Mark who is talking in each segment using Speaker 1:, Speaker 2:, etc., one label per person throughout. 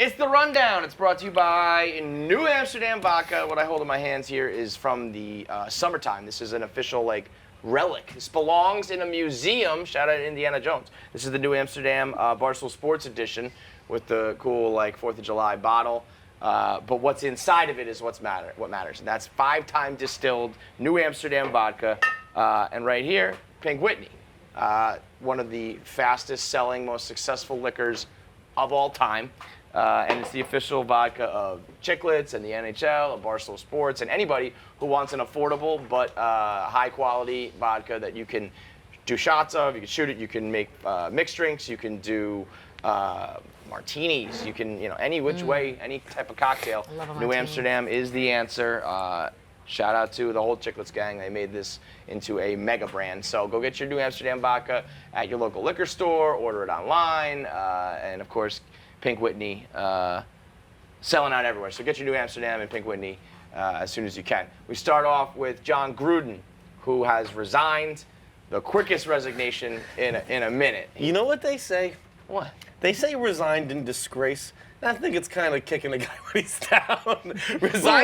Speaker 1: It's the rundown. It's brought to you by New Amsterdam Vodka. What I hold in my hands here is from the summertime. This is an official relic. This belongs in a museum. Shout out to Indiana Jones. This is the New Amsterdam Barstool Sports edition with the cool 4th of July bottle. But what's inside of it is what matters. And that's 5-time distilled New Amsterdam vodka. And right here, Pink Whitney. One of the fastest selling, most successful liquors of all time. And it's the official vodka of Chiclets and the NHL, of Barstool Sports, and anybody who wants an affordable but high quality vodka that you can do shots of, you can shoot it, you can make mixed drinks, you can do martinis, you can, any which way, any type of cocktail. New Amsterdam is the answer. Shout out to the whole Chiclets gang. They made this into a mega brand. So go get your New Amsterdam vodka at your local liquor store, order it online, and of course, Pink Whitney selling out everywhere. So get your New Amsterdam and Pink Whitney as soon as you can. We start off with John Gruden, who has resigned, the quickest resignation in a minute.
Speaker 2: You know what they say?
Speaker 1: What?
Speaker 2: They say resigned in disgrace. I think it's kind of kicking a guy when he's down.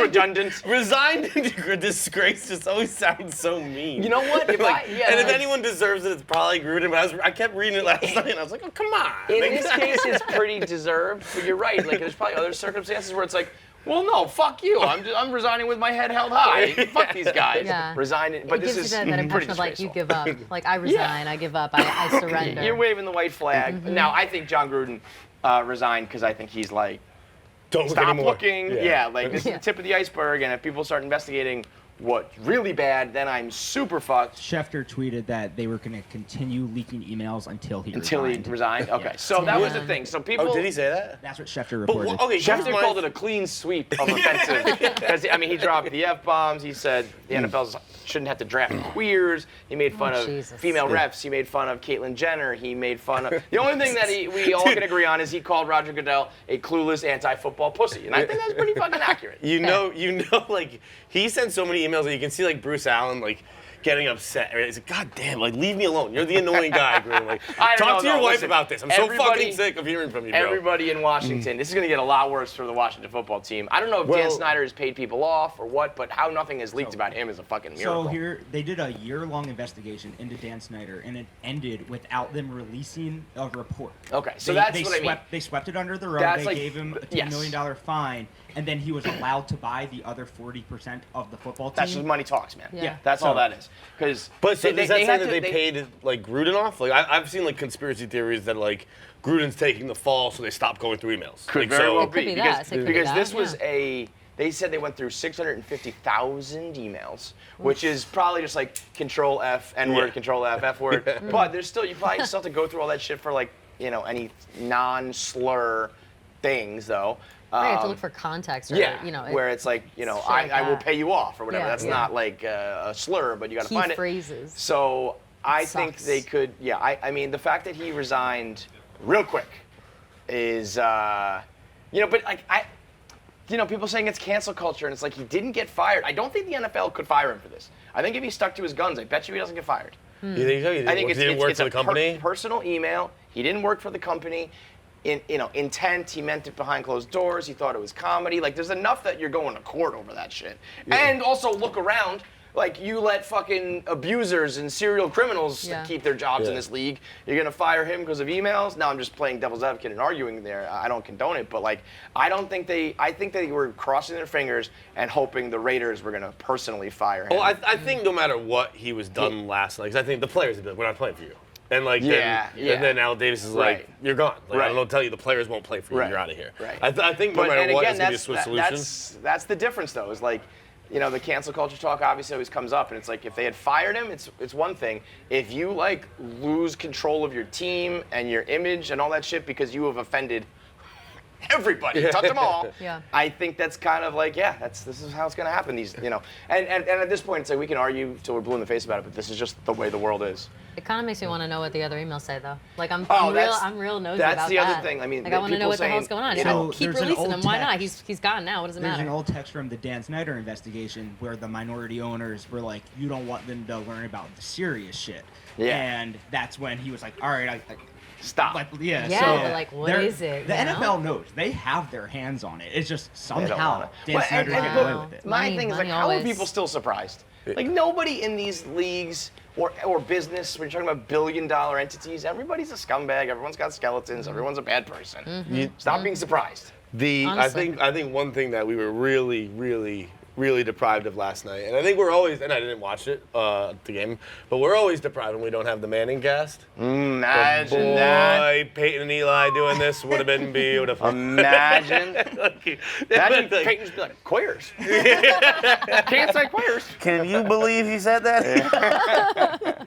Speaker 1: Redundant.
Speaker 2: Resigned in disgrace just always sounds so mean.
Speaker 1: You know what?
Speaker 2: If anyone deserves it, it's probably Gruden. But I kept reading it last night, and I was like, oh, come on.
Speaker 1: In this case, it's pretty deserved. But you're right. There's probably other circumstances where it's like, well, no, fuck you. I'm resigning with my head held high. Fuck these guys.
Speaker 3: Yeah.
Speaker 1: Resigning. But
Speaker 3: it
Speaker 1: this
Speaker 3: gives
Speaker 1: is
Speaker 3: you that impression of you give up. I resign, I give up, I surrender.
Speaker 1: You're waving the white flag. Now, I think John Gruden resigned because I think he's
Speaker 2: don't look
Speaker 1: stop
Speaker 2: anymore.
Speaker 1: Looking. Yeah, this is the tip of the iceberg, and if people start investigating what's really bad, then I'm super fucked.
Speaker 4: Schefter tweeted that they were going to continue leaking emails until he
Speaker 1: resigned. Okay,
Speaker 4: Yeah.
Speaker 1: so that was the thing. So people.
Speaker 2: Oh, did he say that?
Speaker 4: That's what Schefter reported.
Speaker 2: Okay,
Speaker 1: Schefter called it a clean sweep of offensive. Because he dropped the F-bombs. He said the NFL shouldn't have to draft queers. He made fun of female refs. He made fun of Caitlyn Jenner. He made fun of. The only thing that we all can agree on is he called Roger Goodell a clueless anti-football pussy, and I think that's pretty fucking accurate.
Speaker 2: He sent so many emails that you can see Bruce Allen getting upset. He's like, God damn, leave me alone. You're the annoying guy, Gruden. Talk to your wife about this. I'm so fucking sick of hearing from you, bro.
Speaker 1: Everybody in Washington, this is going to get a lot worse for the Washington football team. I don't know if Dan Snyder has paid people off or what, but how nothing has leaked about him is a fucking miracle.
Speaker 4: So here, they did a year-long investigation into Dan Snyder, and it ended without them releasing a report.
Speaker 1: Okay, so that's what I mean.
Speaker 4: They swept it under the rug. They gave him a $10 million fine, and then he was allowed to buy the other 40% of the football team.
Speaker 1: That's just money talks, man.
Speaker 4: Yeah.
Speaker 1: That's all that is.
Speaker 2: Does that say that they paid Gruden off? I've seen conspiracy theories that Gruden's taking the fall, so they stopped going through emails.
Speaker 1: Could very well be
Speaker 3: because
Speaker 1: this was they said they went through 650,000 emails, which is probably just Control F, N word, Control F, F word. But there's still you probably still have to go through all that shit for any non-slur things though.
Speaker 3: You have to look for context. Or,
Speaker 1: where it's I will pay you off or whatever. That's not a slur, but you got to find it.
Speaker 3: Phrases.
Speaker 1: So I think they could. Yeah, I mean the fact that he resigned real quick is people saying it's cancel culture and it's he didn't get fired. I don't think the NFL could fire him for this. I think if he stuck to his guns, I bet you he doesn't get fired.
Speaker 2: You think so?
Speaker 1: I think
Speaker 2: he didn't work for the company.
Speaker 1: Personal email. He didn't work for the company. Intent, he meant it behind closed doors. He thought it was comedy. There's enough that you're going to court over that shit. Yeah. And also look around. You let fucking abusers and serial criminals keep their jobs in this league. You're going to fire him because of emails? Now I'm just playing devil's advocate and arguing there. I don't condone it, but I think they were crossing their fingers and hoping the Raiders were going to personally fire him.
Speaker 2: Well, I think no matter what he was done last night, because I think the players would be we're not playing for you. And and then Al Davis is you're gone. I don't tell you the players won't play for you. You're out of here.
Speaker 1: Right.
Speaker 2: I think no matter what, it's going to be a swift solution.
Speaker 1: That's the difference, though. Is the cancel culture talk obviously always comes up, and it's if they had fired him, it's one thing. If you lose control of your team and your image and all that shit because you have offended everybody, touch them all.
Speaker 3: Yeah.
Speaker 1: I think that's kind of this is how it's going to happen. And at this point, it's we can argue till we're blue in the face about it, but this is just the way the world is.
Speaker 3: It kind of makes me want to know what the other emails say, though. Like, I'm real nosy
Speaker 1: that's
Speaker 3: about
Speaker 1: the
Speaker 3: that.
Speaker 1: other thing. I mean,
Speaker 3: like, I want to know what the hell's going on. You know, keep releasing him. Why not? He's gone now. What does it matter?
Speaker 4: There's an old text from the Dan Snyder investigation where the minority owners were like, you don't want them to learn about the serious shit.
Speaker 1: Yeah.
Speaker 4: And that's when he was like, all right,
Speaker 1: stop.
Speaker 4: Like,
Speaker 3: Yeah,
Speaker 4: so
Speaker 3: but like, what is it?
Speaker 4: The NFL knows. They have their hands on it. It's just somehow Dan
Speaker 1: Well,
Speaker 4: Snyder
Speaker 1: and-
Speaker 4: can get away with it.
Speaker 1: My thing is, like, how are people still surprised? Like, nobody in these leagues or business, when you're talking about billion-dollar entities, everybody's a scumbag. Everyone's got skeletons. Everyone's a bad person. Stop being surprised.
Speaker 2: I think one thing that we were really deprived of last night, and I think we're always, and I didn't watch it, the game, but we're always deprived when we don't have the Manning cast.
Speaker 1: Imagine that.
Speaker 2: Peyton and Eli doing this would have been beautiful.
Speaker 1: Imagine. Imagine Peyton just be like, Quayers. Can't say Quayers.
Speaker 2: Can you believe he said that?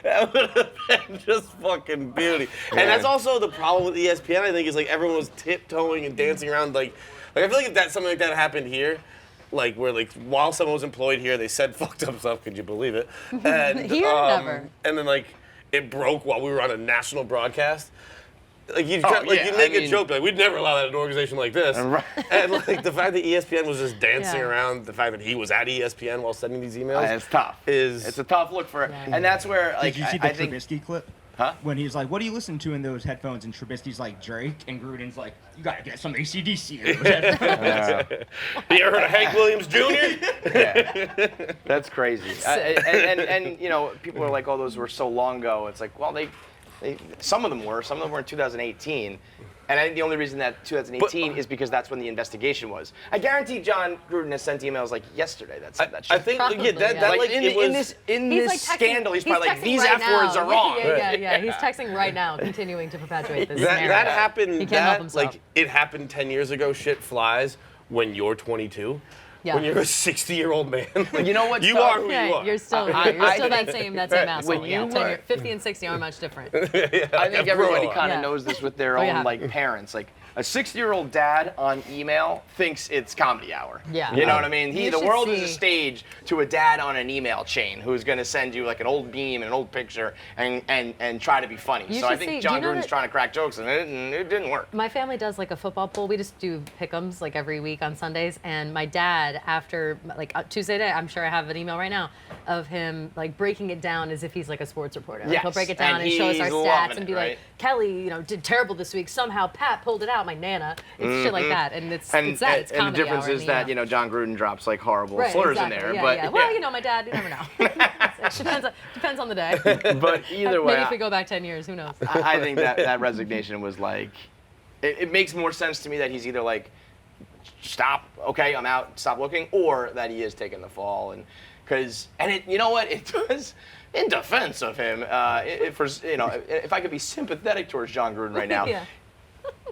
Speaker 2: That would have been just fucking beauty. And that's also the problem with ESPN, I think, is like everyone was tiptoeing and dancing around. Like I feel like if something like that happened here, like where like while someone was employed here, they said fucked up stuff. Could you believe it? And
Speaker 3: Here, never.
Speaker 2: And then like it broke while we were on a national broadcast. Like you make a joke like we'd never allow that in an organization like this.
Speaker 1: Right.
Speaker 2: And like the fact that ESPN was just dancing around, the fact that he was at ESPN while sending these emails,
Speaker 1: it's tough. It's a tough look for, and that's where like
Speaker 4: Did you see the
Speaker 1: I think.
Speaker 4: Trubisky clip?
Speaker 1: Huh?
Speaker 4: When he's like, what do you listen to in those headphones? And Trubisky's like, Drake. And Gruden's like, you got to get some AC/DC in those headphones.
Speaker 2: You ever heard of Hank Williams Jr.?
Speaker 1: Yeah. That's crazy. And you know, people are like, oh, those were so long ago. It's like, well, some of them were in 2018. And I think the only reason that 2018 is because that's when the investigation was. I guarantee John Gruden has sent emails like yesterday that said that shit.
Speaker 2: I think
Speaker 3: Probably,
Speaker 1: like in this
Speaker 3: like
Speaker 1: scandal, he's probably like,
Speaker 3: texting
Speaker 1: these
Speaker 3: right
Speaker 1: F words
Speaker 3: now.
Speaker 1: are wrong.
Speaker 3: Yeah. He's texting right now, continuing to perpetuate this narrative.
Speaker 2: That happened.
Speaker 3: He can't help himself.
Speaker 2: Like it happened 10 years ago. Shit flies when you're 22.
Speaker 3: Yeah.
Speaker 2: When you're a 60-year-old man. Like,
Speaker 1: You know what?
Speaker 2: you are who you are.
Speaker 3: You're still that same asshole.
Speaker 1: When you
Speaker 3: 50 and 60 aren't much different.
Speaker 1: I think everybody kind of
Speaker 3: Yeah.
Speaker 1: knows this with their own like parents. Like a 60-year-old dad on email thinks it's comedy hour.
Speaker 3: Yeah.
Speaker 1: You know what I mean?
Speaker 3: You
Speaker 1: The
Speaker 3: should
Speaker 1: world is
Speaker 3: see-
Speaker 1: a stage to a dad on an email chain who's going to send you like an old meme and an old picture and try to be funny.
Speaker 3: You
Speaker 1: So I
Speaker 3: should
Speaker 1: think
Speaker 3: see-
Speaker 1: John
Speaker 3: do you know
Speaker 1: Gruden's
Speaker 3: that-
Speaker 1: trying to crack jokes and it didn't work.
Speaker 3: My family does like a football pool. We just do pick'ems like every week on Sundays. And my dad, after like Tuesday day, I'm sure I have an email right now of him like breaking it down as if he's like a sports reporter. Like,
Speaker 1: Yes,
Speaker 3: he'll break it down
Speaker 1: and
Speaker 3: and show us our
Speaker 1: he's
Speaker 3: stats
Speaker 1: loving
Speaker 3: and be
Speaker 1: it,
Speaker 3: like,
Speaker 1: right?
Speaker 3: Kelly, did terrible this week. Somehow Pat pulled it out. My nana. It's shit like that, and it's that. It's
Speaker 1: and the
Speaker 3: comedy
Speaker 1: difference
Speaker 3: hour
Speaker 1: is that John Gruden drops like horrible
Speaker 3: Right,
Speaker 1: slurs
Speaker 3: exactly.
Speaker 1: in there.
Speaker 3: Yeah,
Speaker 1: But
Speaker 3: yeah. Well, my dad, you never know. It depends on the day.
Speaker 1: But either way,
Speaker 3: Maybe if we go back 10 years, who knows?
Speaker 1: I think that resignation was like, it makes more sense to me that he's either like, stop, okay, I'm out, stop looking, or that he is taking the fall, you know what, it does. In defense of him, if I could be sympathetic towards John Gruden right now,
Speaker 3: Yeah.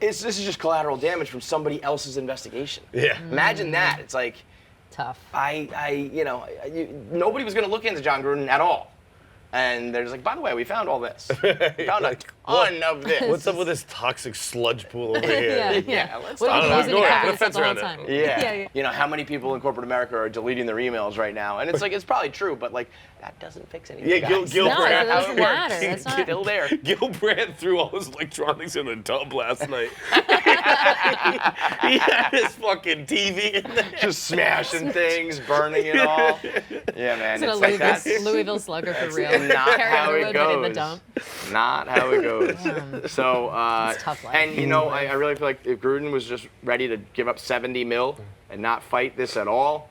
Speaker 1: this is just collateral damage from somebody else's investigation.
Speaker 2: Yeah.
Speaker 1: Imagine that. It's like,
Speaker 3: Tough.
Speaker 1: nobody was going to look into John Gruden at all. And they're just like, by the way, we found all this. We found a ton of this.
Speaker 2: What's up with this toxic sludge pool over here?
Speaker 3: Yeah.
Speaker 1: Let's
Speaker 3: What
Speaker 1: talk
Speaker 3: are you
Speaker 1: about
Speaker 3: using
Speaker 2: it.
Speaker 3: to
Speaker 2: Put
Speaker 3: cover
Speaker 2: a
Speaker 3: this up
Speaker 2: fence
Speaker 3: the whole
Speaker 2: around
Speaker 3: time?
Speaker 2: it.
Speaker 1: Yeah. You know, how many people in corporate America are deleting their emails right now? And it's like, it's probably true, but like, that doesn't fix anything.
Speaker 2: Yeah,
Speaker 1: guys.
Speaker 2: Gil
Speaker 3: No,
Speaker 2: Brandt.
Speaker 3: it doesn't matter. It's not.
Speaker 1: Still there.
Speaker 2: Gil Brandt threw all his electronics in the tub last night. He had his fucking TV in there.
Speaker 1: Just smashing things, burning it all. Yeah, man.
Speaker 3: It's
Speaker 1: It's
Speaker 3: a
Speaker 1: like that's
Speaker 3: Louisville slugger for real.
Speaker 1: not
Speaker 3: Carry
Speaker 1: how
Speaker 3: the
Speaker 1: it
Speaker 3: wood, but in the
Speaker 1: goes.
Speaker 3: dump.
Speaker 1: Not how it goes. So,
Speaker 3: It's tough life.
Speaker 1: and I really feel like if Gruden was just ready to give up 70 mil and not fight this at all,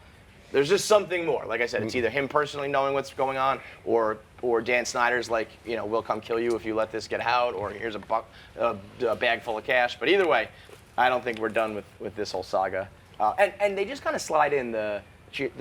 Speaker 1: there's just something more. Like I said, it's either him personally knowing what's going on, or Dan Snyder's like, we'll come kill you if you let this get out, or here's a bag full of cash. But either way, I don't think we're done with this whole saga. And they just kind of slide in the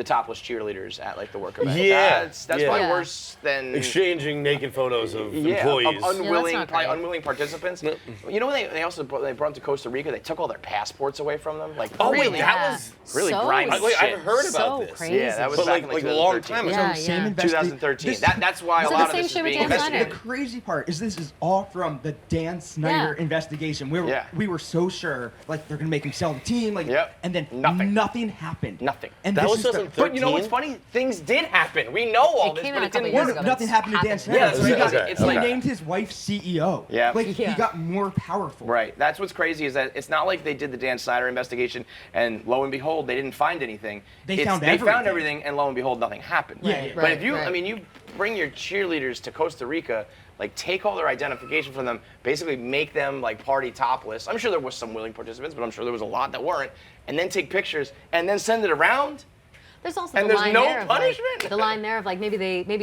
Speaker 1: topless cheerleaders at like the work event.
Speaker 2: Yeah,
Speaker 1: that's
Speaker 2: yeah.
Speaker 1: probably
Speaker 3: Yeah.
Speaker 1: worse than
Speaker 2: Exchanging naked photos of
Speaker 1: of
Speaker 2: employees.
Speaker 1: unwilling,
Speaker 3: not
Speaker 1: probably
Speaker 3: great.
Speaker 1: unwilling participants. You know, they also brought them to Costa Rica. They took all their passports away from them. Like,
Speaker 2: Oh,
Speaker 1: really,
Speaker 2: wait, that was
Speaker 1: really
Speaker 3: so,
Speaker 1: grimy
Speaker 2: I've
Speaker 1: shit.
Speaker 2: heard about
Speaker 3: so
Speaker 2: this.
Speaker 3: crazy.
Speaker 1: Yeah, that was
Speaker 2: But
Speaker 1: back
Speaker 2: like
Speaker 1: in
Speaker 2: a long time ago.
Speaker 3: Yeah,
Speaker 4: Same
Speaker 3: yeah.
Speaker 1: 2013. That's why a
Speaker 3: Is it
Speaker 1: lot
Speaker 3: the
Speaker 1: of
Speaker 3: same
Speaker 1: this is
Speaker 3: shit with
Speaker 1: being
Speaker 3: Dan Snyder?
Speaker 4: The
Speaker 1: investigated.
Speaker 4: crazy part is this is all from the Dan Snyder
Speaker 3: Yeah.
Speaker 4: investigation.
Speaker 1: Yeah.
Speaker 4: We were so sure, like they're gonna make him sell the team, like,
Speaker 1: Yep.
Speaker 4: and then
Speaker 1: Nothing.
Speaker 4: nothing happened.
Speaker 1: Nothing.
Speaker 4: And
Speaker 2: That
Speaker 4: this
Speaker 2: was 2013.
Speaker 1: But you know what's funny? Things did happen. We know all this,
Speaker 3: came
Speaker 1: but
Speaker 3: out
Speaker 1: it
Speaker 3: a couple
Speaker 1: didn't
Speaker 3: years
Speaker 1: work.
Speaker 3: ago.
Speaker 4: Nothing happened to Dan Snyder.
Speaker 1: Yeah,
Speaker 4: So he
Speaker 1: it's like
Speaker 4: named his wife CEO.
Speaker 1: Yeah.
Speaker 4: Like he
Speaker 3: Yeah.
Speaker 4: got more powerful.
Speaker 1: Right. That's what's crazy is that it's not like they did the Dan Snyder investigation and lo and behold they didn't find anything.
Speaker 4: They found
Speaker 1: everything and lo and behold nothing happened.
Speaker 4: Yeah, yeah.
Speaker 1: But if you,
Speaker 3: Right.
Speaker 1: I mean, you bring your cheerleaders to Costa Rica, like take all their identification from them, basically make them like party topless. I'm sure there was some willing participants, but I'm sure there was a lot that weren't. And then take pictures and then send it around.
Speaker 3: There's also
Speaker 1: And
Speaker 3: the
Speaker 1: there's
Speaker 3: line
Speaker 1: no
Speaker 3: there of,
Speaker 1: punishment?
Speaker 3: Like, the line there of like maybe